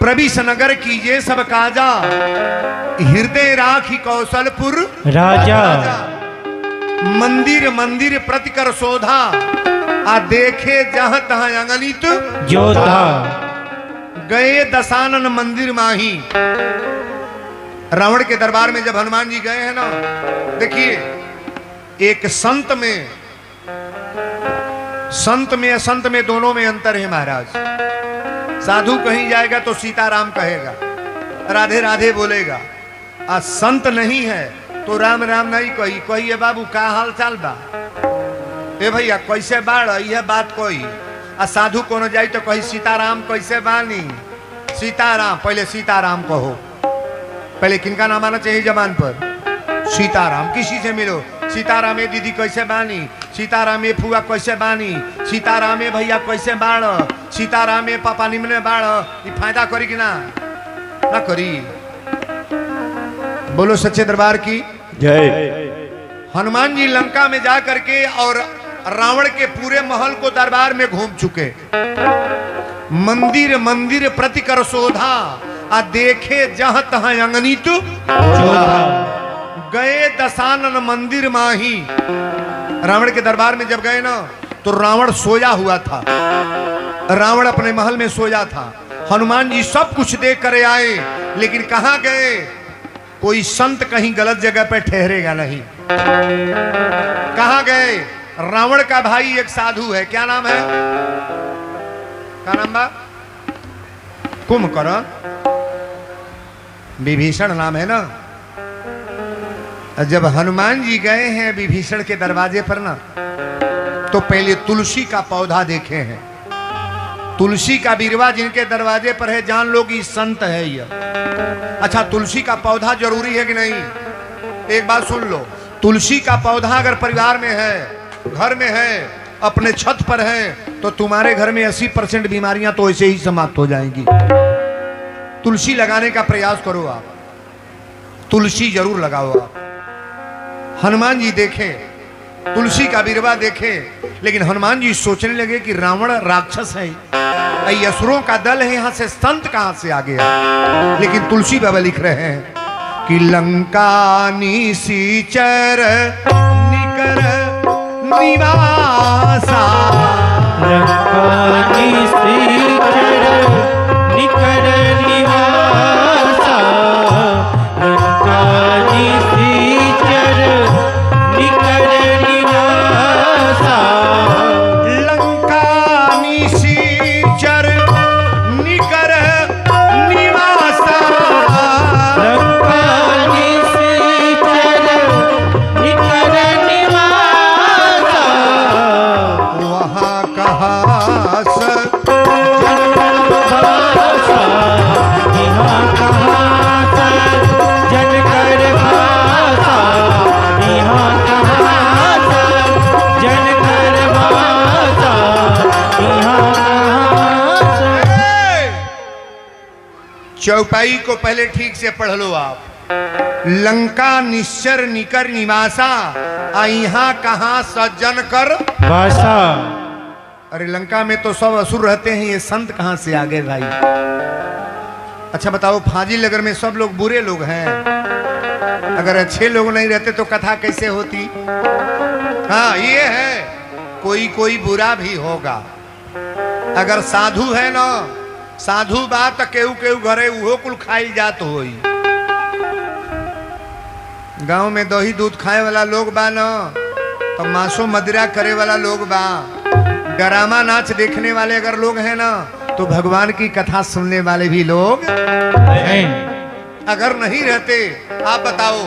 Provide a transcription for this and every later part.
प्रविश नगर कीजिए सब काजा, हृदय राखी कौशलपुर राजा। मंदिर मंदिर प्रतिकर शोधा, आ देखे जहाँ तहाँ अंगनित जोधा। गए दशानन मंदिर माही। रावण के दरबार में जब हनुमान जी गए हैं ना, देखिए एक संत में असंत में दोनों में अंतर है महाराज। साधु कहीं जाएगा तो सीताराम कहेगा, राधे राधे बोलेगा, आ संत नहीं है तो राम राम नहीं कही बाबू का हाल चाल बा, ए भैया कैसे बाढ़, यह बात कोई। आ साधु कोनो जाई तो कही सीताराम कैसे बानी, सीताराम, पहले सीताराम कहो। पहले किनका नाम आना चाहिए जबान पर? सीताराम। किसी से मिलो, सीताराम ए दीदी कैसे बानी, सीताराम ए फुआ कैसे बानी, सीताराम ए भैया कैसे बाढ़, सीताराम ए पापा निमने बाढ़। ये फायदा करी कि ना करी? बोलो सच्चे दरबार की जय। हनुमान जी लंका में जा करके और रावण के पूरे महल को दरबार में घूम चुके। मंदिर मंदिर प्रतिकर शोधा, आ देखे जहाँ तहाँ अंगनित जोधा। गए दशानन मंदिर माही। रावण के दरबार में जब गए ना तो रावण सोया हुआ था, रावण अपने महल में सोया था। हनुमान जी सब कुछ देख कर आए, लेकिन कहाँ गए? कोई संत कहीं गलत जगह पे ठहरेगा नहीं। कहाँ गए? रावण का भाई एक साधु है, क्या नाम है? क्या नाम बा? कुंभकर्ण, विभीषण नाम है ना। जब हनुमान जी गए हैं विभीषण के दरवाजे पर ना, तो पहले तुलसी का पौधा देखे हैं। तुलसी का बिरवा जिनके दरवाजे पर है, जान लो कि संत है यह। अच्छा, तुलसी का पौधा जरूरी है कि नहीं? एक बात सुन लो, तुलसी का पौधा अगर परिवार में है, घर में है, अपने छत पर है, तो तुम्हारे घर में 80% बीमारियां तो ऐसे ही समाप्त हो जाएंगी। तुलसी लगाने का प्रयास करो आप, तुलसी जरूर लगाओ आप। हनुमान जी देखें, तुलसी का बिरवा देखें, लेकिन हनुमान जी सोचने लगे कि रावण राक्षस है, असुरों का दल है, यहां से संत कहां से आ गया। लेकिन तुलसी बाबा लिख रहे हैं कि लंका निशिचर निकर निवासा, लंका निशिचर निकर निवासा, लंका निशिचर निकर निवासा, लंका निशिचर निकर निवासा, लंका निशिचर निकर निवासा, वहाँ कहाँ चौपाई को पहले ठीक से पढ़ लो आप। लंका निश्चर निकर निवासा, यहाँ कहाँ सज्जन कर भाषा। अरे लंका में तो सब असुर रहते हैं, ये संत कहाँ से आ गए भाई? अच्छा बताओ, फाजिल नगर में सब लोग बुरे लोग हैं, अगर अच्छे लोग नहीं रहते तो कथा कैसे होती? हाँ ये है, कोई कोई बुरा भी होगा। अगर साधु है ना, साधु बात केहू केहू घरे उहो कुल खाई जात होई। गांव में दही दूध खाए वाला लोग बा ना, तो मांसो मदिरा करे वाला लोग बा, ड्रामा नाच देखने वाले अगर लोग हैं ना, तो भगवान की कथा सुनने वाले भी लोग हैं। अगर नहीं रहते, आप बताओ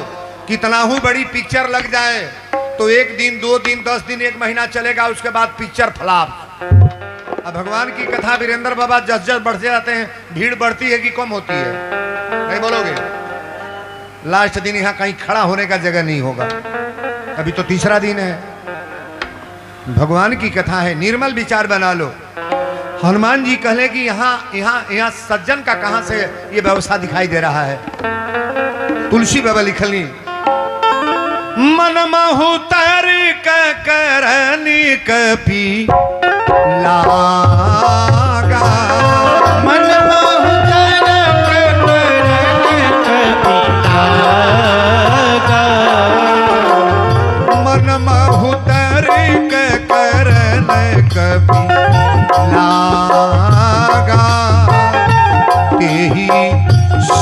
कितना ही बड़ी पिक्चर लग जाए तो 1 दिन 2 दिन 10 दिन 1 महीना चलेगा, उसके बाद पिक्चर फ्लॉप। अब भगवान की कथा वीरेंद्र बाबा जस जस बढ़ते जाते हैं, भीड़ बढ़ती है कि कम होती है? नहीं बोलोगे? लास्ट दिन यहाँ कहीं खड़ा होने का जगह नहीं होगा। अभी तो तीसरा दिन है, भगवान की कथा है, निर्मल विचार बना लो। हनुमान जी कहले कि यहाँ सज्जन का कहां से ये व्यवस्था दिखाई दे रहा है? तुलसी बाबा लिखली, मन महु तर करनी कपी लागा, मन महु तर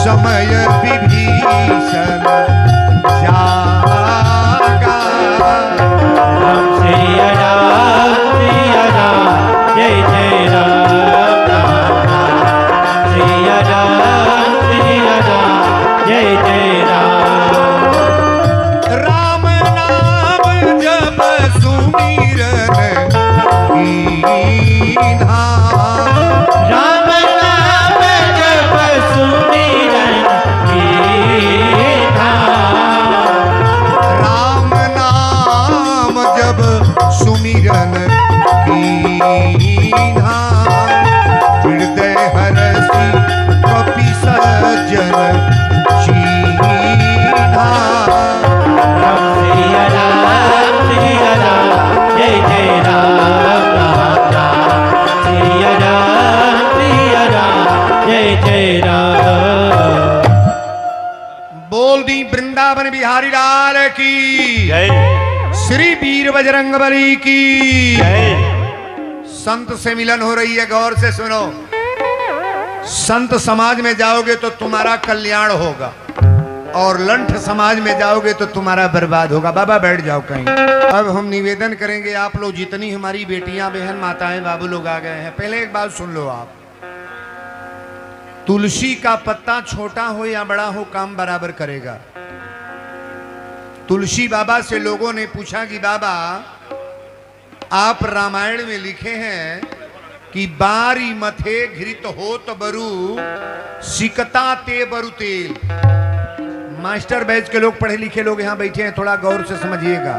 समय विभीषण जागा। राम सिया राम जय जय राम राम राम सिया राम जय जय राम। राम नाम जप सुमिरन कीन्हा। राम नाम जप सुमिरन कीन्हा। राम नाम जप सुमिरन कीन्हा। हृदय हरसि कपि सज्जन चीन्हा। राम सिया राम जय जय राम राम राम सिया राम जय जय राम। बोल दी वृंदावन बिहारी लाल की जय श्री वीर बजरंगबली की जय। संत से मिलन हो रही है, गौर से सुनो। संत समाज में जाओगे तो तुम्हारा कल्याण होगा और लंठ समाज में जाओगे तो तुम्हारा बर्बाद होगा। बाबा बैठ जाओ कहीं। अब हम निवेदन करेंगे, आप लोग जितनी हमारी बेटियां बहन माताएं बाबू लोग आ गए हैं, पहले एक बात सुन लो आप। तुलसी का पत्ता छोटा हो या बड़ा हो काम बराबर करेगा। तुलसी बाबा से लोगों ने पूछा कि बाबा आप रामायण में लिखे हैं कि बारी मथे घृत होत बरु सिकता ते बरु तेल। मास्टर बैच के लोग, पढ़े लिखे लोग यहां बैठे हैं, थोड़ा गौर से समझिएगा।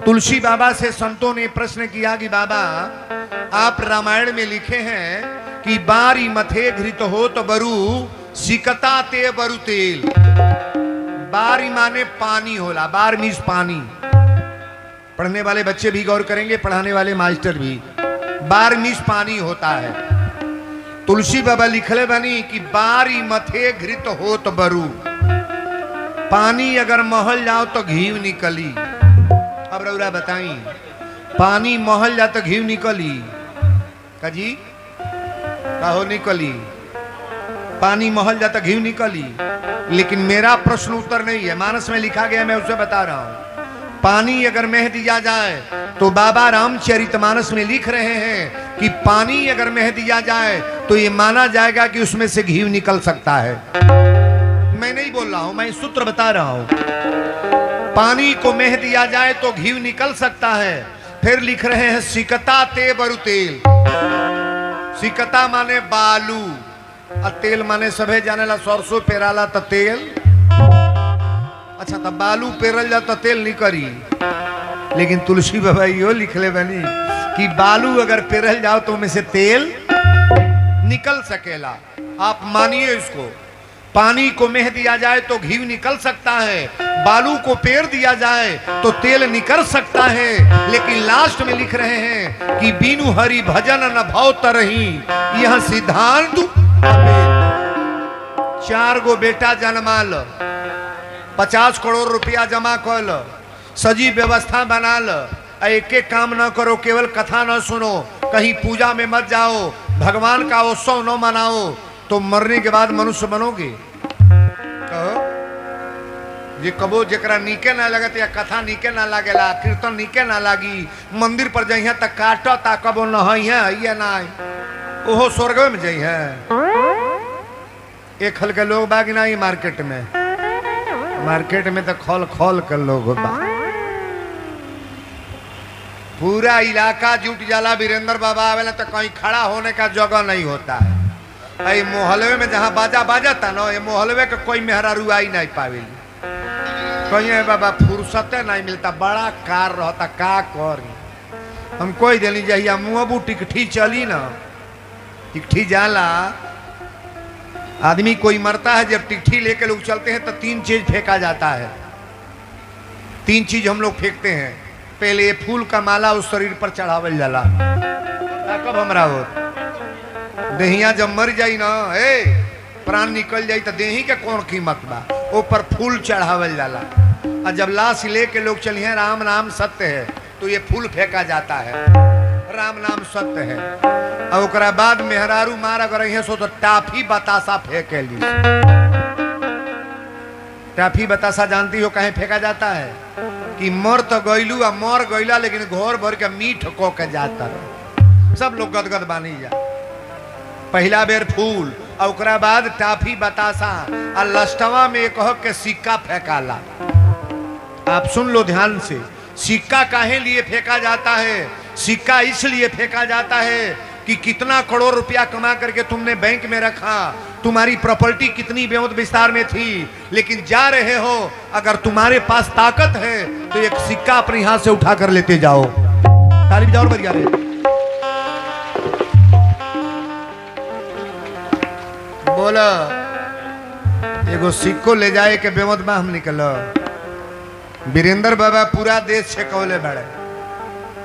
तुलसी बाबा से संतों ने प्रश्न किया कि बाबा आप रामायण में लिखे हैं कि बारी मथे घृत होत बरु सिकता ते बरु तेल। बारी माने पानी होला, बार मीन्स पानी। पढ़ने वाले बच्चे भी गौर करेंगे, पढ़ाने वाले मास्टर भी। बार मीन्स पानी होता है। तुलसी बाबा लिखले बनी कि बारी मथे घृत होत बरु। पानी अगर महल जाओ तो घी निकली। अब रउरा बताई, पानी महल जा तो घी निकली का जी? कहो निकली। पानी महल जा तो घी निकली। लेकिन मेरा प्रश्न उत्तर नहीं है, मानस में लिखा गया, मैं उसे बता रहा हूं। पानी अगर मह दिया जाए तो बाबा रामचरितमानस में लिख रहे हैं कि पानी अगर मह दिया जाए तो ये माना जाएगा कि उसमें से घी निकल सकता है। मैं नहीं बोल रहा हूं, मैं सूत्र बता रहा हूं। पानी को मह दिया जाए तो घी निकल सकता है। फिर लिख रहे हैं सिकता ते बरु तेल। सिकता माने बालू और तेल माने सभे जाने ला सरसों पेराला तो तेल। अच्छा, तब बालू पेरल जा तो तेल निकली। लेकिन तुलसी बाबा यो लिखले बनी कि बालू अगर पेरल जाओ तो में से तेल निकल सकेला। आप मानिए इसको। पानी को मह दिया जाए तो घी निकल सकता है, बालू को पेर दिया जाए तो तेल निकल सकता है। लेकिन लास्ट में लिख रहे हैं कि बीनु हरि भजन न भव तरही यह सिद्धांत। 4 गो बेटा जन्माल, 50 करोड़ रुपया जमा कर लो, सजी व्यवस्था बना लो, एक एक काम न करो, केवल कथा न सुनो, कहीं पूजा में मत जाओ, भगवान का उत्सव न मनाओ, तो मरने के बाद मनुष्य बनोगे? कहो ये कबो जरा नीके ना लगत या कथा नीके ना लागेला, कीर्तन नीके ना लागी, मंदिर पर जइहे तक काटो ता कबो नहिए ना ओहो स्वर्ग में जइहे। एक हल के लोग बागी ना मार्केट में तो खोल खोल कर लोग बा। पूरा इलाका जुट जाला, वीरेंद्र बाबा आवेला तो कहीं खड़ा होने का जगह नहीं होता है। आई मोहल्ले में जहाँ बाजा बाजाता ना, ये मोहल्ले का कोई मेहरारू आई नहीं पावेली। कहीं बाबा फुर्सते नहीं मिलता, बड़ा कार रहता, का करी हम कोई दिली जहिया मुँहबू टिकठी चली ना, टिकठी जाला आदमी कोई मरता है, जब टिकठी लेके लोग चलते हैं तो 3 चीज फेंका जाता है। 3 चीज हम लोग फेंकते हैं। पहले ये फूल का माला उस शरीर पर चढ़ावल जाला, कब हमरा हो देहिया जब मर जाई ना, प्राण निकल जाई तो देही के कौन कीमत बा, ऊपर फूल चढ़ावल जाला। और जब लाश लेके लोग चलिए राम नाम सत्य है तो ये फूल फेंका जाता है। राम नाम सत्य है। और ओकरा बाद मेहरारू मार अगर है सो तो टाफी बतासा फेंके ली। टाफी बतासा जानती हो कहीं फेंका जाता है कि मर तो गईलू आ मर गईला लेकिन घोर भर के मीठ को के जाता रहे। सब लोग गदगद बानी जा। पहला बेर फूल और ओकरा बाद टाफी बतासा आ लस्टवा में एक के सिक्का फेंकाला। आप सुन लो ध्यान से, सिक्का काहे लिए फेंका जाता है? सिक्का इसलिए फेंका जाता है कि कितना करोड़ रुपया कमा करके तुमने बैंक में रखा, तुम्हारी प्रॉपर्टी कितनी बेउद विस्तार में थी, लेकिन जा रहे हो अगर तुम्हारे पास ताकत है तो एक सिक्का अपने हाथ से उठा कर लेते जाओ। ताली बजाओ बढ़िया रे। बोला एगो सिक्को ले जाए के बेमत में हम निकल। वीरेंद्र बाबा पूरा देश छेकौले बड़े,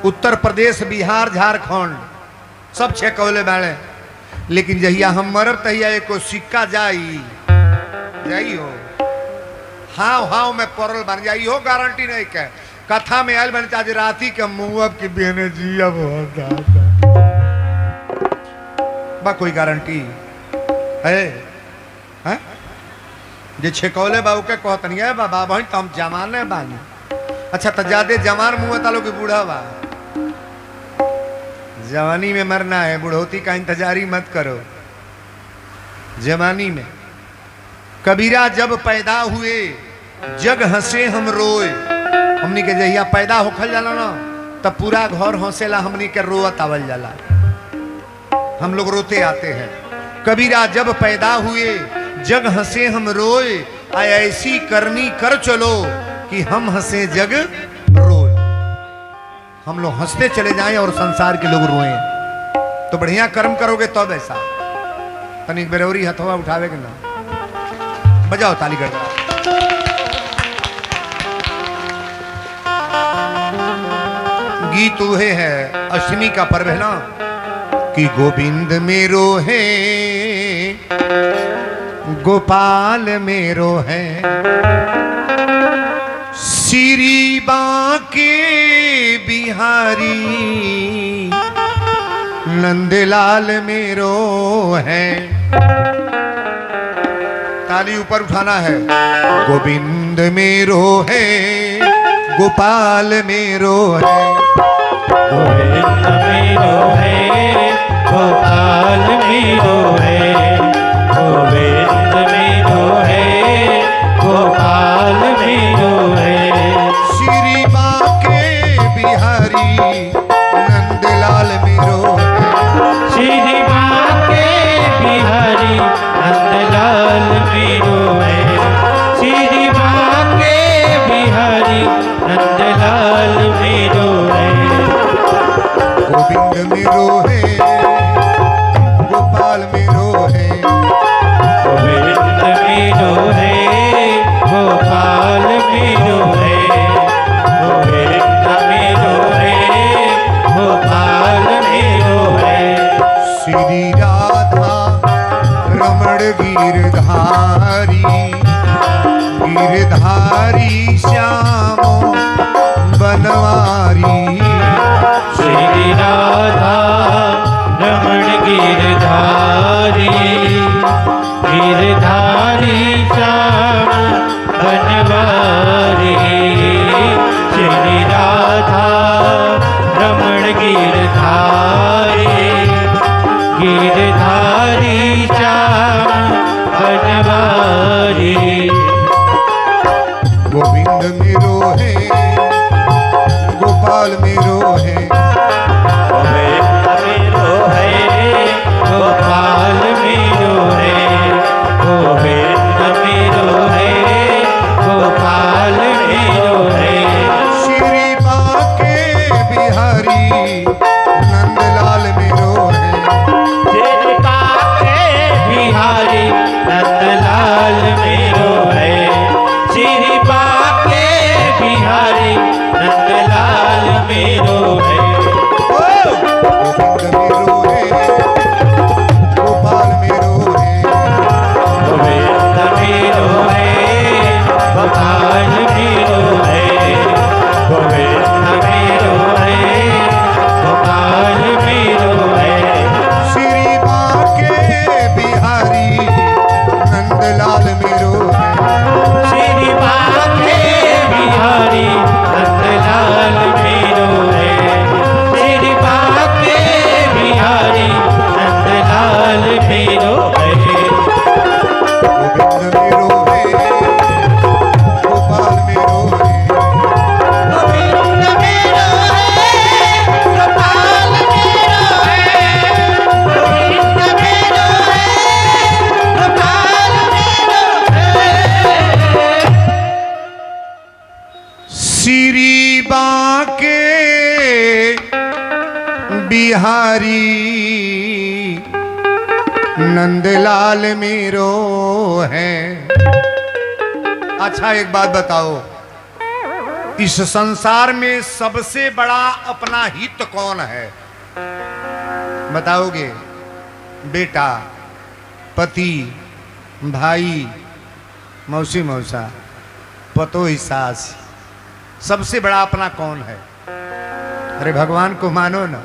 उत्तर प्रदेश, बिहार, झारखंड सब छेकौले बड़े, लेकिन जहिया हम मरब तहिया एको सिक्का जाई हो हाव हाव में पड़ल बन जाई हो। गारंटी नहीं के कथा में आयल बन आज राती के मुँह की बेने जी अब बा कोई गारंटी है? जे छेकौले बाबू के कहतनी है बाबा भाई तुम जमाने बानी। अच्छा तो ज्यादा जवान मुँह तालो कि बूढ़ा बा? जवानी में मरना है, बुढ़ौती का इंतजार ही मत करो। जवानी में कबीरा जब पैदा हुए जग हंसे हम रोए। हमनी के जहिया पैदा होखल जाला ना तब पूरा घर हंसेला, हमनी के रोवत आवल जाला, हम लोग रोते आते हैं। कबीरा जब पैदा हुए जग हंसे हम रोए, आय ऐसी करनी कर चलो कि हम हंसे जग रोए। हम लोग हंसते चले जाएं और संसार के लोग रोएं तो बढ़िया कर्म करोगे तब ऐसा। तनिक बेरौरी हथवा उठावे के ना बजाओ ताली कर। गीत उहे है अष्टमी का पर्व है ना कि गोविंद मेरो है गोपाल मेरो है, श्री बांके बिहारी नंदलाल मेरो है। ताली ऊपर उठाना है। गोविंद मेरो है गोपाल मेरो है, गोविंद मेरो है गोपाल मेरो है, गोविंद मेरो है गोपाल मेरो है, श्री बांके बिहारी नंदलाल मेरो है, श्री बांके बिहारी नंदलाल मेरो है, श्री बांके बिहारी नंदलाल मेरो है। गोविंद मेरो है गोपाल मेरो है, गोविंद मेरो है गोपाल मेरो है, गोविंद मेरो है गोपाल मेरो है। श्री राधा रमण गिरधारी गिरधारी श्याम बनवारी, श्री राधा रमण गिरधारी गिरधारी श्याम बनवारी, श्री राधा रमण गिरधारी गिरधारी श्याम बनवारी। गोविंद मेरो है गोपाल मेरो है, गोविंद मेरो है गोपाल मेरो है, गोविंद मेरो बिहारी नंदलाल मेरो है। अच्छा एक बात बताओ, इस संसार में सबसे बड़ा अपना हित कौन है? बताओगे? बेटा, पति, भाई, मौसी मौसा, पतोही, सास, सबसे बड़ा अपना कौन है? अरे भगवान को मानो ना।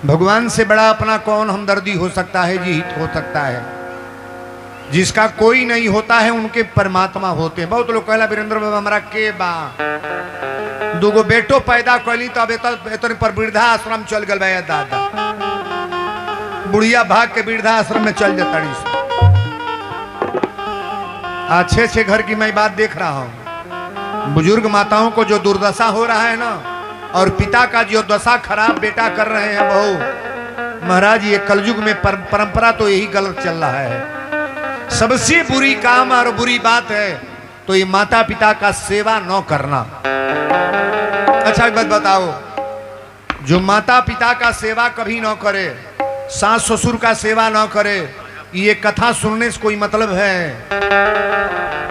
भगवान से बड़ा अपना कौन हमदर्दी हो सकता है जी, हित हो सकता है? जिसका कोई नहीं होता है उनके परमात्मा होते हैं। बहुत लोग कहला वीरेंद्र बाबा हमारा के बा दूगो बेटो पैदा कैली तो अब इतने पर वृद्धाश्रम चल गल बा दादा, बुढ़िया भाग के वृद्धाश्रम में चल जाता। अच्छे अच्छे घर की मैं बात देख रहा हूँ, बुजुर्ग माताओं को जो दुर्दशा हो रहा है ना, और पिता का जो दशा खराब बेटा कर रहे हैं बहू, महाराज ये कलयुग में परंपरा तो यही गलत चल रहा है। सबसे बुरी काम और बुरी बात है तो ये माता पिता का सेवा न करना। अच्छा एक बात बताओ, जो माता पिता का सेवा कभी न करे, सास ससुर का सेवा न करे, ये कथा सुनने से कोई मतलब है?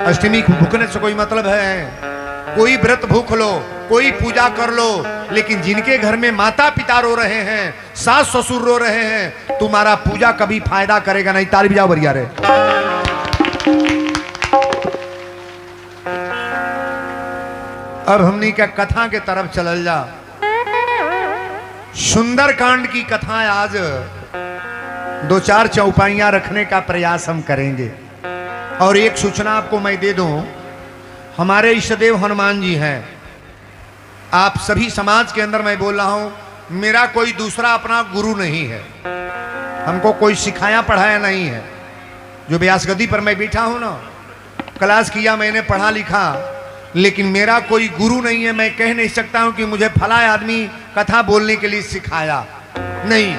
अष्टमी भूखने से कोई मतलब है? कोई व्रत भूख लो, कोई पूजा कर लो, लेकिन जिनके घर में माता पिता रो रहे हैं, सास ससुर रो रहे हैं, तुम्हारा पूजा कभी फायदा करेगा नहीं। ताली बजाओ बढ़िया रे। अब हमनी का कथा के तरफ चलल जा। सुंदरकांड की कथा आज दो चार चौपाइयां रखने का प्रयास हम करेंगे। और एक सूचना आपको मैं दे दूं, हमारे इष्टदेव हनुमान जी हैं। आप सभी समाज के अंदर मैं बोल रहा हूं, मेरा कोई दूसरा अपना गुरु नहीं है, हमको कोई सिखाया पढ़ाया नहीं है। जो व्यास गद्दी पर मैं बैठा हूं ना, क्लास किया मैंने, पढ़ा लिखा, लेकिन मेरा कोई गुरु नहीं है। मैं कह नहीं सकता हूं कि मुझे फला आदमी कथा बोलने के लिए सिखाया, नहीं।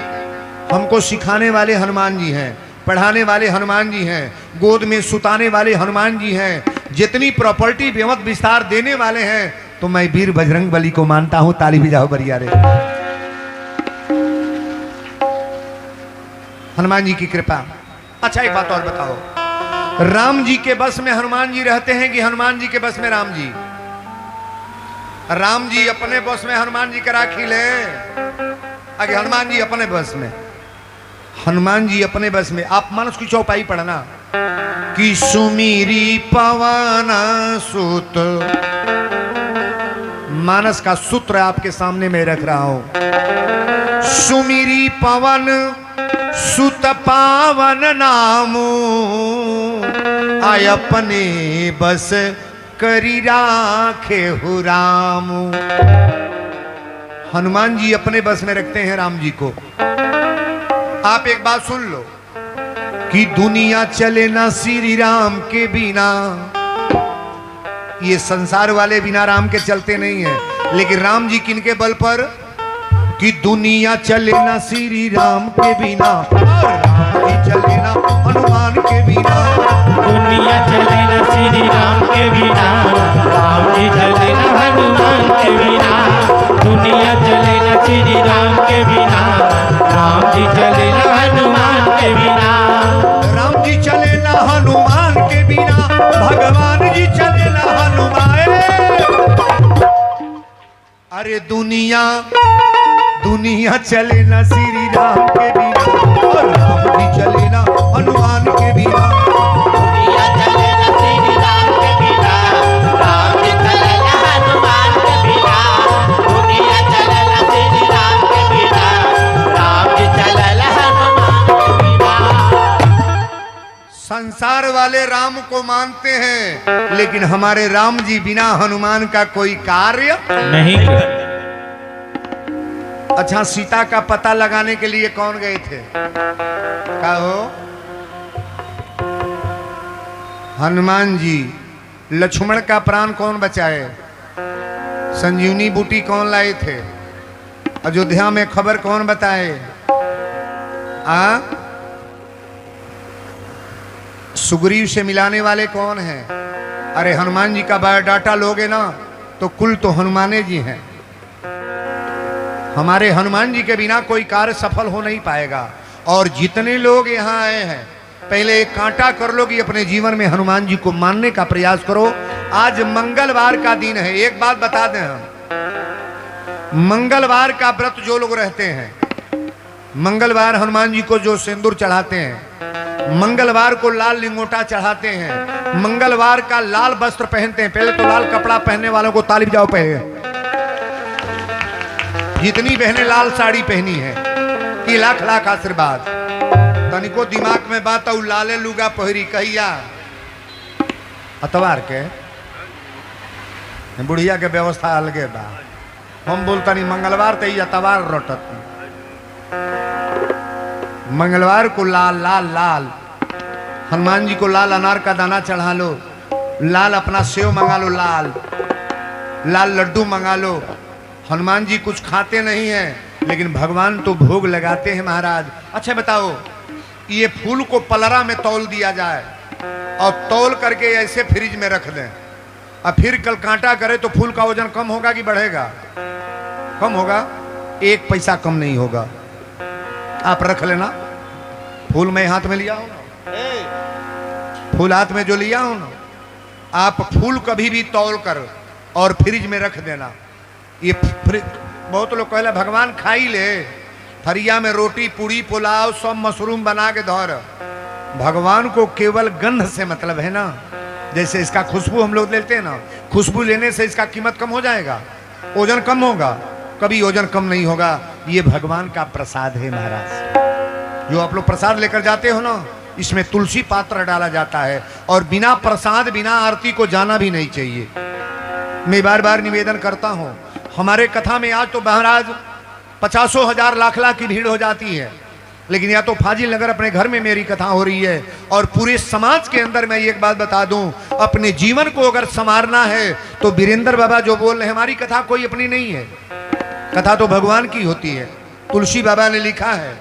हमको सिखाने वाले हनुमान जी हैं, पढ़ाने वाले हनुमान जी हैं, गोद में सुताने वाले हनुमान जी हैं, जितनी प्रॉपर्टी व्यवत विस्तार देने वाले हैं, तो मैं वीर बजरंग बली को मानता हूं। ताली बजाओ बढ़िया रे। हनुमान जी की कृपा। अच्छा एक बात और बताओ, राम जी के बस में हनुमान जी रहते हैं कि हनुमान जी के बस में राम जी? राम जी अपने बस में हनुमान जी करा खिले, आगे हनुमान जी अपने बस में, हनुमान जी अपने बस में। आप मानस की चौपाई पढ़ना कि सुमीरी पवन सुत, मानस का सूत्र आपके सामने मैं रख रहा हूं। सुमीरी पवन सुत पावन नामू, आय अपने बस करी राखे हु रामू। हनुमान जी अपने बस में रखते हैं राम जी को। आप एक बात सुन लो कि दुनिया चले ना श्री राम के बिना, ये संसार वाले बिना राम के चलते नहीं है, लेकिन राम जी किनके बल पर? कि दुनिया चले ना श्री राम के बिना, और राम जी चले ना हनुमान के बिना। दुनिया चले न श्री राम के बिना, राम जी चले न हनुमान के बिना। दुनिया चले न श्री राम के बिना, राम जी चले न हनुमान के बिना। राम जी चले ना हनुमान के बिना, भगवान जी चले ना हनुमान। अरे दुनिया चले ना श्री राम के बिना, और राम जी चले ना हनुमान के बिना। दुनिया चले न श्री राम के बिना, राम जी चले न हनुमान के बिना। दुनिया चले न श्री राम के बिना, राम जी चले न हनुमान के बिना। संसार वाले राम को मानते हैं, लेकिन हमारे राम जी बिना हनुमान का कोई कार्य नहीं। अच्छा सीता का पता लगाने के लिए कौन गए थे? क्या हो? हनुमान जी। लक्ष्मण का प्राण कौन बचाए? संजीवनी बूटी कौन लाए थे? अयोध्या में खबर कौन बताए? सुग्रीव से मिलाने वाले कौन हैं? अरे हनुमान जी का बायोडाटा लोगे ना तो कुल तो हनुमाने जी हैं। हमारे हनुमान जी के बिना कोई कार्य सफल हो नहीं पाएगा। और जितने लोग यहाँ आए हैं, पहले एक कांटा कर लो कि अपने जीवन में हनुमान जी को मानने का प्रयास करो। आज मंगलवार का दिन है। एक बात बता दें, हम मंगलवार का व्रत जो लोग रहते हैं, मंगलवार हनुमान जी को जो सिंदूर चढ़ाते हैं, मंगलवार को लाल लिंगोटा चढ़ाते हैं, मंगलवार का लाल वस्त्र पहनते हैं। पहले तो लाल कपड़ा पहनने वालों को ताली बजाओ पहले। जितनी बहनें लाल साड़ी पहनी है, कि लाख लाख आशीर्वाद। तनिको दिमाग में बात और लाले लुगा पहरी कहिया अतवार के बुढ़िया के व्यवस्था अलगे बा। हम बोलता नहीं मंगलवार तो अतवार रोटत। मंगलवार को लाल लाल लाल, हनुमान जी को लाल अनार का दाना चढ़ा लो, लाल अपना सेव मंगा लो, लाल लाल लड्डू मंगा लो। हनुमान जी कुछ खाते नहीं हैं, लेकिन भगवान तो भोग लगाते हैं महाराज। अच्छा बताओ, ये फूल को पलरा में तौल दिया जाए और तौल करके ऐसे फ्रिज में रख दें, और फिर कल कांटा करे तो फूल का वजन कम होगा कि बढ़ेगा? कम होगा। 1 पैसा कम नहीं होगा। आप रख लेना। फूल मैं हाथ में लिया हूं ना, फूल हाथ में जो लिया हूं ना, आप फूल कभी भी तौल कर और फ्रिज में रख देना। ये बहुत लोग कहला भगवान खाई ले, थरिया में रोटी पूड़ी पुलाव सब मशरूम बना के धर। भगवान को केवल गंध से मतलब है ना। जैसे इसका खुशबू हम लोग लेते हैं ना, खुशबू लेने से इसका कीमत कम हो जाएगा, ओजन कम होगा? कभी ओजन कम नहीं होगा। ये भगवान का प्रसाद है महाराज। जो आप लोग प्रसाद लेकर जाते हो ना, इसमें तुलसी पात्र डाला जाता है, और बिना प्रसाद बिना आरती को जाना भी नहीं चाहिए। मैं बार बार निवेदन करता हूं, हमारे कथा में आज तो महाराज 50,000 लाख की भीड़ हो जाती है, लेकिन या तो फाजिल नगर अपने घर में मेरी कथा हो रही है, और पूरे समाज के अंदर मैं एक बात बता दूं, अपने जीवन को अगर संवारना है तो वीरेंद्र बाबा जो बोल रहे हैं, हमारी कथा कोई अपनी नहीं है, कथा तो भगवान की होती है। तुलसी बाबा ने लिखा है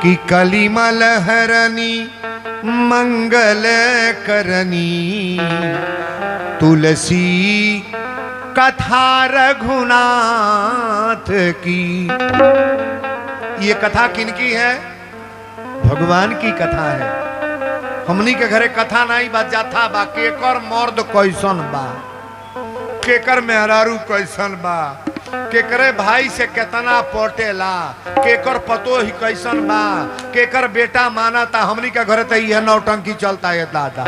कि कलिमल हरनी मंगल करनी, तुलसी कथा रघुनाथ की। ये कथा किनकी है? भगवान की कथा है। हमनी के घरे कथा नहीं बा, जाथा बा। केकर मर्द कैसन बा, केकर मेहरारू कैसन बा, केकरे भाई से कितना पटेला, केकर पतो ही कैसन बा, केकर बेटा माना था। हमनी के घरे तो यह नौटंकी चलता है दादा।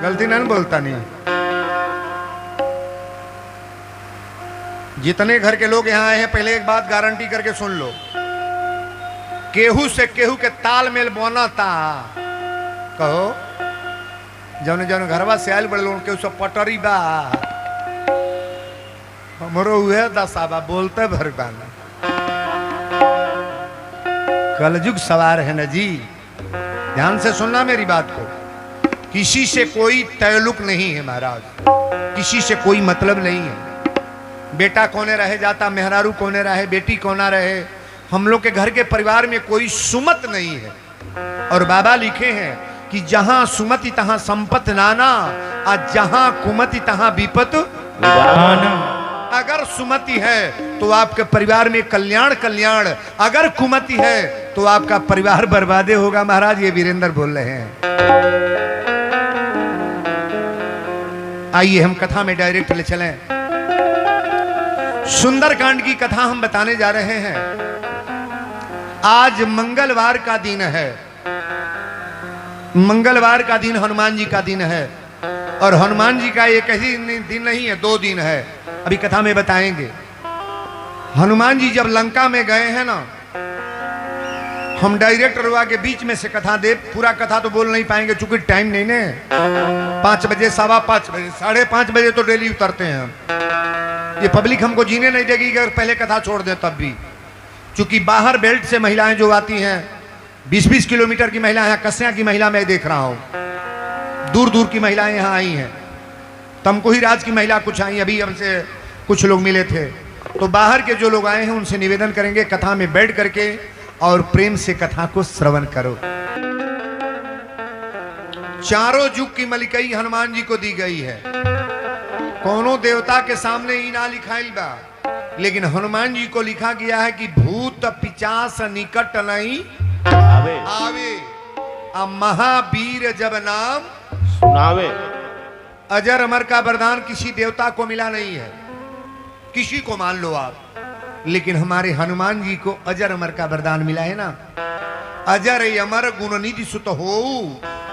गलती नहीं बोलता नहीं। जितने घर के लोग यहाँ आए हैं, पहले एक बात गारंटी करके सुन लो, केहू से केहू के तालमेल बनता। कहो जौन जौन घरवा से आयल बड़े लोग केहू सब पटरी बा, हमरो उहे दशा बा, बोलते भर बाना। कलयुग सवार है न जी, ध्यान से सुनना मेरी बात को। किसी से कोई तल्लुक नहीं है महाराज, किसी से कोई मतलब नहीं है। बेटा कोने रहे जाता, मेहरारू कोने रहे, बेटी कोना रहे, हम लोग के घर के परिवार में कोई सुमत नहीं है। और बाबा लिखे हैं कि जहां सुमति तहां संपत नाना, और जहां कुमति तहां विपत विधाना। अगर सुमति है तो आपके परिवार में कल्याण कल्याण, अगर कुमति है तो आपका परिवार बर्बादे होगा। महाराज ये वीरेंद्र बोल रहे हैं। आइए हम कथा में डायरेक्ट ले चलें। सुंदरकांड की कथा हम बताने जा रहे हैं। आज मंगलवार का दिन है, मंगलवार का दिन हनुमान जी का दिन है। और हनुमान जी का एक ही दिन नहीं है, 2 दिन है, अभी कथा में बताएंगे। हनुमान जी जब लंका में गए हैं ना, हम डायरेक्ट रुआ के बीच में से कथा दे, पूरा कथा तो बोल नहीं पाएंगे चूंकि टाइम नहीं ने। 5 बजे, 5:15 बजे, 5:30 बजे तो डेली उतरते हैं। ये पब्लिक हमको जीने नहीं देगी अगर पहले कथा छोड़ दे तब भी, चूंकि बाहर बेल्ट से महिलाएं जो आती हैं, 20-20 किलोमीटर की महिलाएं हैं, कस्या की महिला मैं देख रहा हूं, दूर दूर की महिलाएं यहाँ आई हैं। तमको ही राज की महिला कुछ आई, अभी हमसे कुछ लोग मिले थे। तो बाहर के जो लोग आए हैं उनसे निवेदन करेंगे कथा में बैठ करके और प्रेम से कथा को श्रवण करो। चारों युग की मलिकई हनुमान जी को दी गई है। कौनो देवता के सामने ही ना लिखाइल बा, लेकिन हनुमान जी को लिखा गया है कि भूत पिचास निकट नहीं आवे आवे। अब महावीर जब नाम सुनावे। अजर अमर का वरदान किसी देवता को मिला नहीं है, किसी को मान लो आप, लेकिन हमारे हनुमान जी को अजर अमर का वरदान मिला है ना। अजर अमर गुणनिधि सुत हो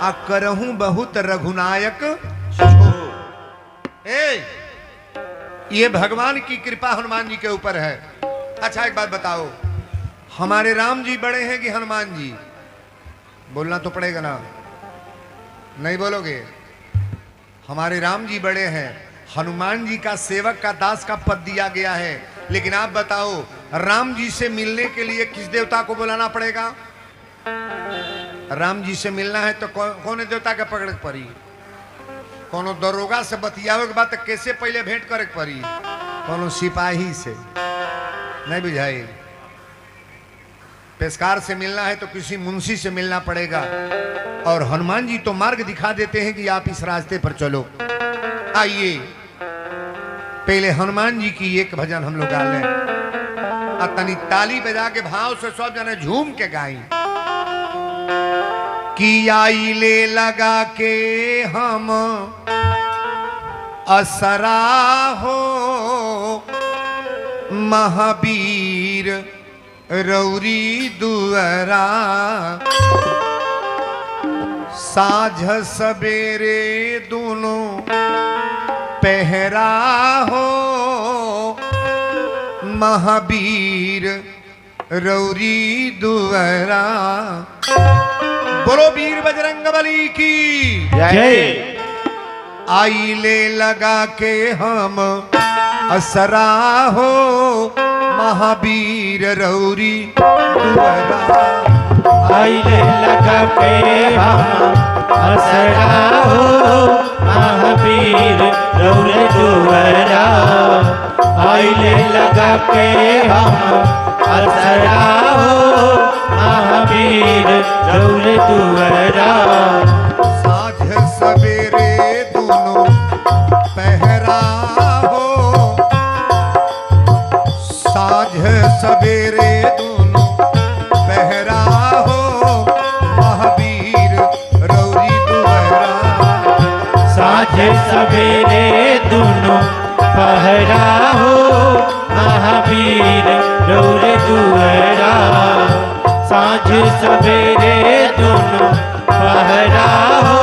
आ करहूं बहुत रघुनायक छो। ये भगवान की कृपा हनुमान जी के ऊपर है। अच्छा एक बात बताओ, हमारे राम जी बड़े हैं कि हनुमान जी? बोलना तो पड़ेगा ना, नहीं बोलोगे? हमारे राम जी बड़े हैं, हनुमान जी का सेवक का दास का पद दिया गया है। लेकिन आप बताओ, राम जी से मिलने के लिए किस देवता को बुलाना पड़ेगा? राम जी से मिलना है तो कौन देवता के पकड़ के पड़ी? कोनो दरोगा से बतियावे के बाद कैसे पहले भेंट करे के पड़ी? कोनो सिपाही से नहीं बुझाई। पेशकार से मिलना है तो किसी मुंशी से मिलना पड़ेगा। और हनुमान जी तो मार्ग दिखा देते हैं कि आप इस रास्ते पर चलो। आइए पहले हनुमान जी की एक भजन हम लोग गा लें, और तनी ताली बजा के भाव से सब जने झूम के गाई कि आई ले लगा के हम असरा हो महावीर रौरी दुअरा। साझ सवेरे दोनों पहरा हो महावीर रौरी दुअरा। बोलो वीर बजरंगबली की जय। आई ले लगा के हम असरा हो महावीर रौरी दुअरा। आइले लगा के हम असरा हो महावीर रौरे दुअरा। आइले लगा के हम असरा हो महावीर रौरे दुअरा। साझ सवेरे दोनों पहरा हो, साझ सवेरे दोनों पहरा हो महावीर रौरी दुअरा। साझ सवेरे दोनों पहरा हो महावीर रौरे दुअरा। साझ सवेरे दोनों पहरा हो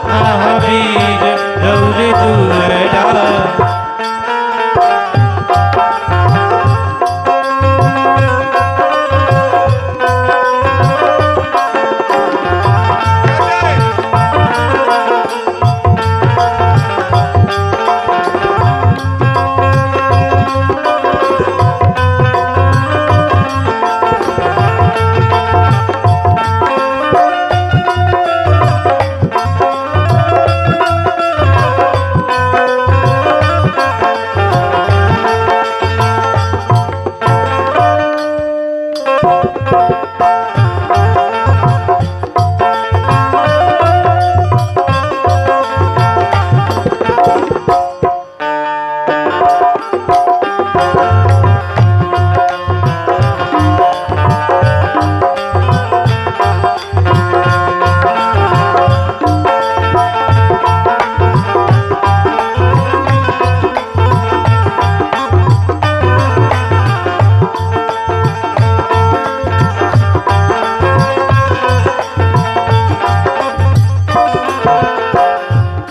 महावीर रौरे दुअरा।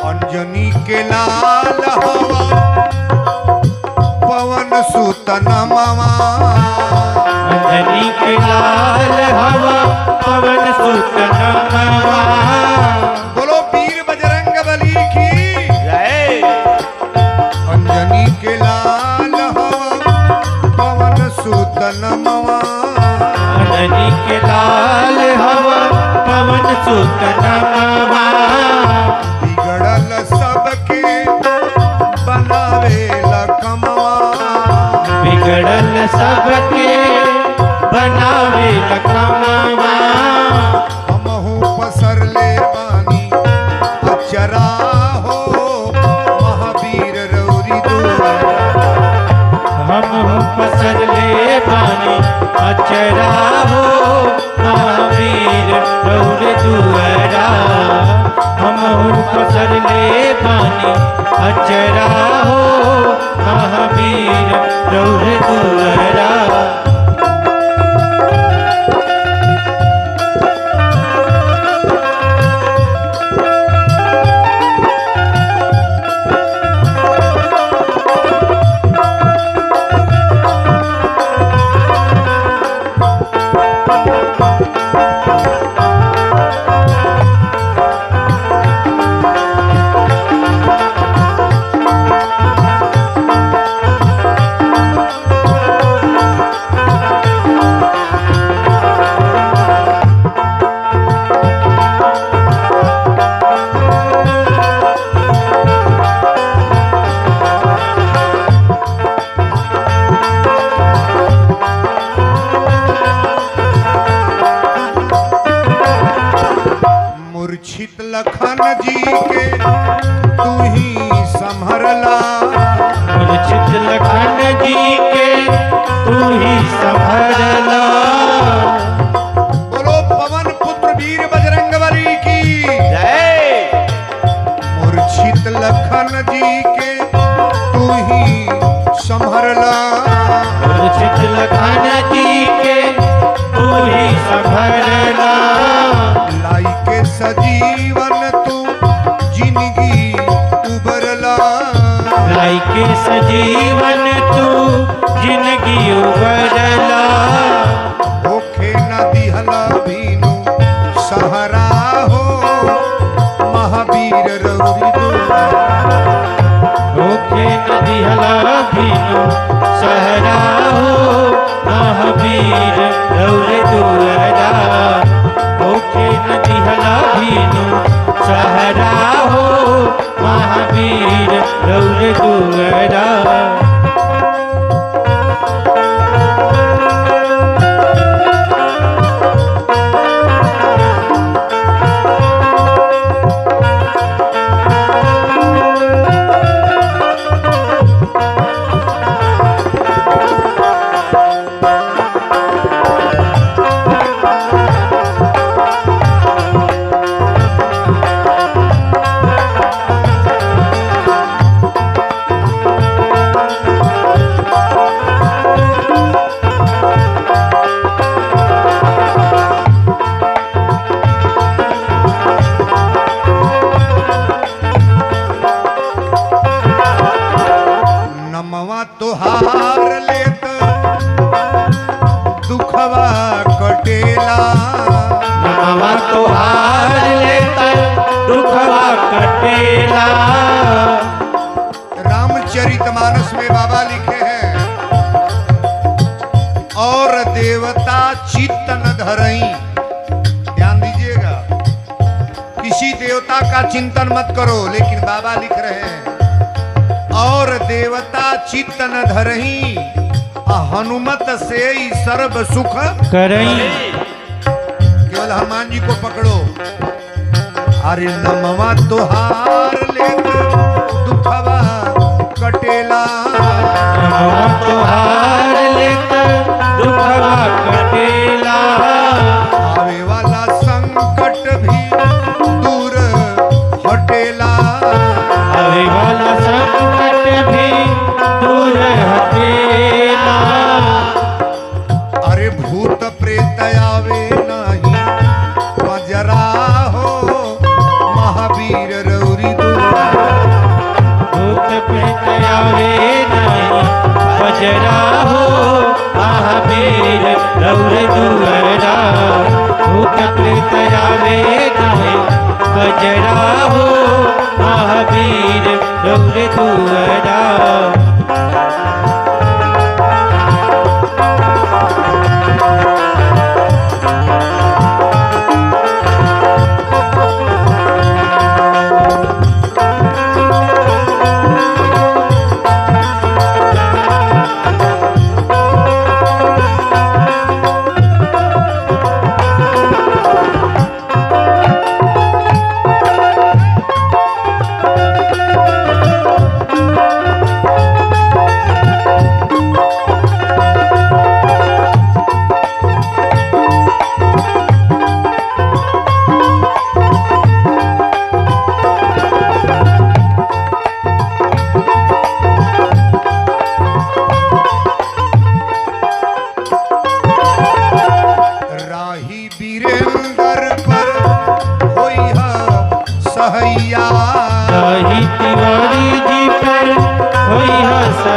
अंजनी के लाल हवा पवन सुत नमवा। बोलो वीर बजरंगबली की जय। अंजनी के लाल हवा पवन सुत नमवा। अंजनी के लाल हवा पवन सुत नमवा। बिगड़ल सबके बनावे लकमवा। बिगड़ल सबके बनावे लकमवा। हमहू पसरले बानी अचरा हो महावीर रौरी दुअरा। हम अचरा हो महावीर रौर दुअरा हमहु पसर ले बानी अचरा हो महावीर रौर दुअरा मूर्छित लखन जी के तू ही संभरला मूर्छित लखन जी के तू ही संभरला बोलो पवन पुत्र वीर बजरंगबली की जय। मूर्छित लखन जी के तू ही संभरला मूर्छित लखन जी के तू ही संभरला लाई के सजीवन तू जिंदगी उबरला लाई के सजीवन तू जिंदगी उबरला होखे न दिहला भीनु सहारा हो महावीर रौरी दुआरा होके नदी हला भीनु सहरा हो महावीर रौर दुअरा होके नदी हला भीनु सहरा हो महावीर रौर दुअरा नमवा तुहार लेत दुखवा कटेला नमवा तोहार लेकर दुखवा कटेला रामचरितमानस में बाबा लिखे हैं और देवता चित्त न धरई। ध्यान दीजिएगा, किसी देवता का चिंतन मत करो, लेकिन बाबा लिख रहे हैं और देवता चित्त न धरही हनुमत से ही सर्व सुख करई केवल हनुमान जी को पकड़ो। अरे नमवा तुहार लेत दुखवा कटेला नमवा तोहार लेकर दुखवा कटेला आवे वाला संकट भी दूर हटेला आवे वाला संकट भी दूर हटेला अरे भूत प्रेत आवे नहीं बजरा हो महावीर रौरी दुआरा भूत प्रेत आवे नहीं बजरा हो महावीर रौर दुअरा भूत प्रेत आवे नहीं बजरा हो महावीर रौर दुअरा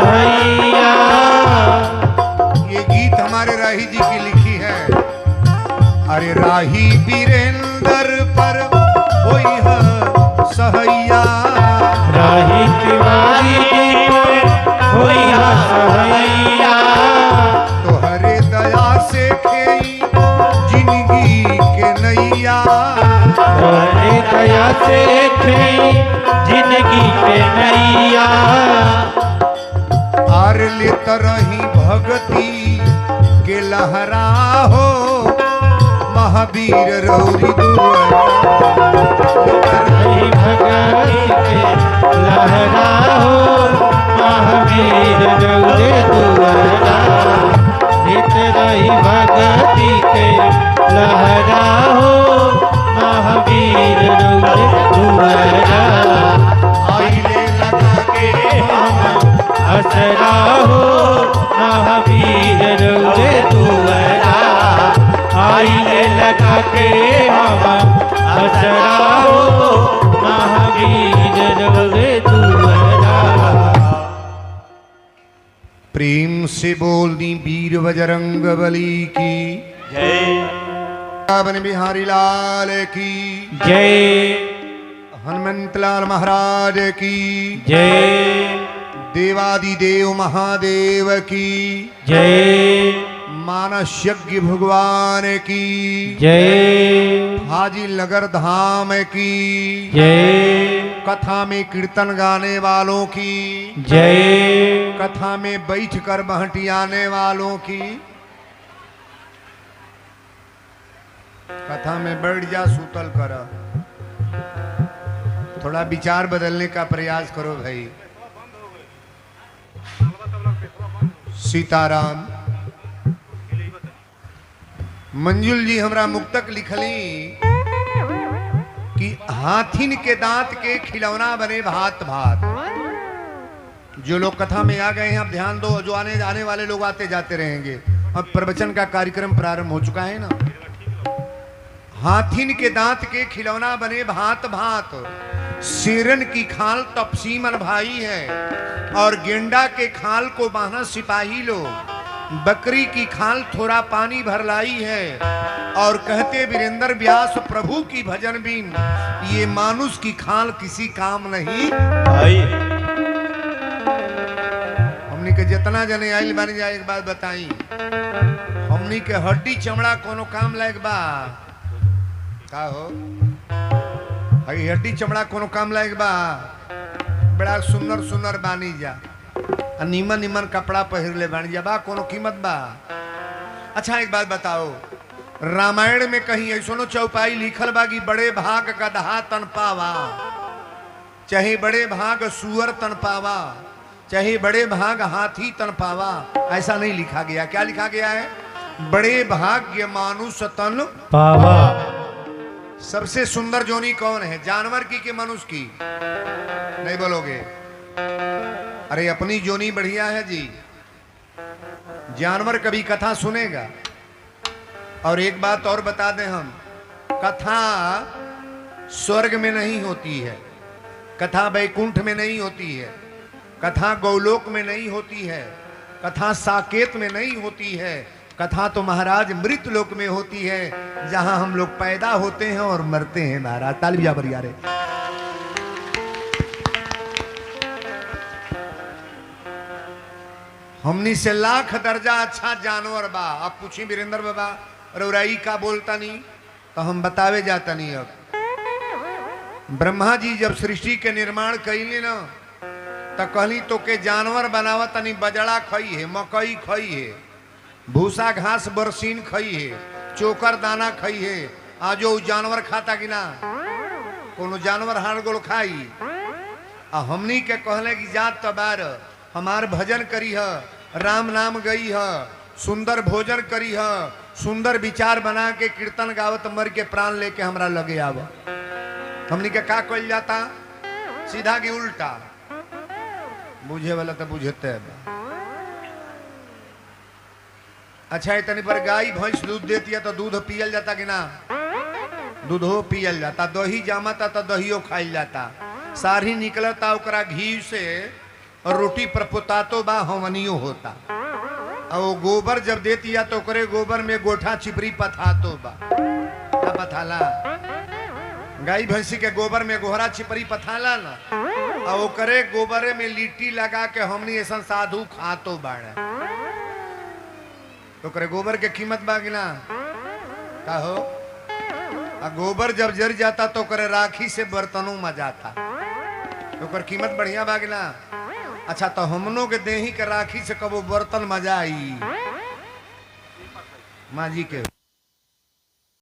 सहैया। ये गीत हमारे राही जी की लिखी है। अरे राही वीरेंद्र पर होई है सहैया, राही तिवारी होई है सहैया। तोहरे दया से खेई जिंदगी के नैया, तोहरे दया से खेई जिंदगी के नैया। आर लेत रही भगती के लहरा हो महावीर रौरी दुआरा। रही भगती के लहरा हो महावीर रौरे दुआरा। नित रही भगती के लहरा हो महावीर रौरे दुआरा। आइले लगा के असरा हो महावीर रौरे दुआरा। आइले लगा के हम असरा हो महावीर रौरे दुआरा। प्रेम से बोलनी वीर बजरंग बली की जय। बन बिहारी लाल की जय हनुमंत लाल महाराज की जय देवादिदेव महादेव की जय मानस यज्ञ भगवान की जय हाजी नगर धाम की जय कथा में कीर्तन गाने वालों की जय कथा में बैठ कर बहटियाने वालों की कथा में बैठ जा सूतल कर थोड़ा विचार बदलने का प्रयास करो भाई। सीताराम मंजुल जी हमरा मुक्तक लिखली कि हाथिन के दांत के खिलौना बने भात भात। जो लोग कथा में आ गए हैं अब ध्यान दो, जो आने जाने वाले लोग आते जाते रहेंगे। अब प्रवचन का कार्यक्रम प्रारंभ हो चुका है ना। हाथिन के दांत के खिलौना बने भात भात, शेरन की खाल तपसी मन भाई है और गेंडा के खाल को बांधा सिपाही लोग। बकरी की खाल थोड़ा पानी भर लाई है और कहते वीरेंद्र व्यास प्रभु की भजन बीन ये मानुष की खाल किसी काम नहीं आई। हमनी के जितना जने आइल बन जाए एक बात बताई, हमनी के हड्डी चमड़ा कोनो काम लायक बा का हो? हई हड्डी चमड़ा कोनो काम लायक बा? बड़ा सुंदर सुंदर बानी जा, नीमन नीमन कपड़ा पहिर ले बानी जा, बा कोनो कीमत बा? अच्छा एक बात बताओ, रामायण में कहीं ऐसो चौपाई लिखल बा कि बड़े भाग गदहा तन पावा, चाहे बड़े भाग सुअर तन पावा, चाहे बड़े भाग हाथी तन पावा? ऐसा नहीं लिखा गया। क्या लिखा गया है? बड़े भाग्य मानुष तन पावा। सबसे सुंदर जोनी कौन है, जानवर की कि मनुष्य की? नहीं बोलोगे? अरे अपनी जोनी बढ़िया है जी। जानवर कभी कथा सुनेगा? और एक बात और बता दें हम, कथा स्वर्ग में नहीं होती है, कथा वैकुंठ में नहीं होती है, कथा गौलोक में नहीं होती है, कथा साकेत में नहीं होती है। कथा तो महाराज मृत लोक में होती है, जहां हम लोग पैदा होते हैं और मरते हैं। महाराज ताली बजा बरिया रे। हमनी से लाख दर्जा अच्छा जानवर बा। अब पूछी वीरेंद्र बाबा रौराई का बोलता नहीं तो हम बतावे जाता नहीं। अब ब्रह्मा जी जब सृष्टि के निर्माण कैली ना तो कहली तो के जानवर बनावा तनी बजड़ा खई है, मकई खई है, भूसा घास बरसीन खई है, चोकर दाना खई है। आजो जानवर खाता कि ना? कोनो जानवर हाड़ गोल खाई? आ हमनी के कहले कि जात तबार हमार भजन करी है, राम नाम गई है, सुंदर भोजन करी है, सुंदर विचार बना के कीर्तन गावत मर के प्राण लेके हमरा लगे आव। हमनी के का कल जाता? सीधा की उल्टा। बुझे वाला तो बुझते है। अच्छा इतनी पर गाय भैंस दूध देती है तो दूध पियल जाता कि ना? दूध हो पियल जाता। दही जामता तो दहियो खाइल जाता। सारी निकलता ओकरा घी से और रोटी पर पुतातो बा हमनियो होता। और वो गोबर जब देती या तो करे गोबर में गोठा चिपरी पथातो बा। क्या पथाला? गाय भैंसी के गोबर में गोहरा चिपरी पथाला ना, और वो करे गोबरे में लिट्टी लगा के हमनी ऐसा साधु खातो बाड़े। तो करे गोबर के कीमत बागी ना का हो। आ गोबर जब जर जाता तो करे राखी से बर्तनों में जाता, तो कर कीमत बढ़िया बागी ना। अच्छा तो हमनों के देही के राखी से कबो बर्तन मजा आई माँ जी के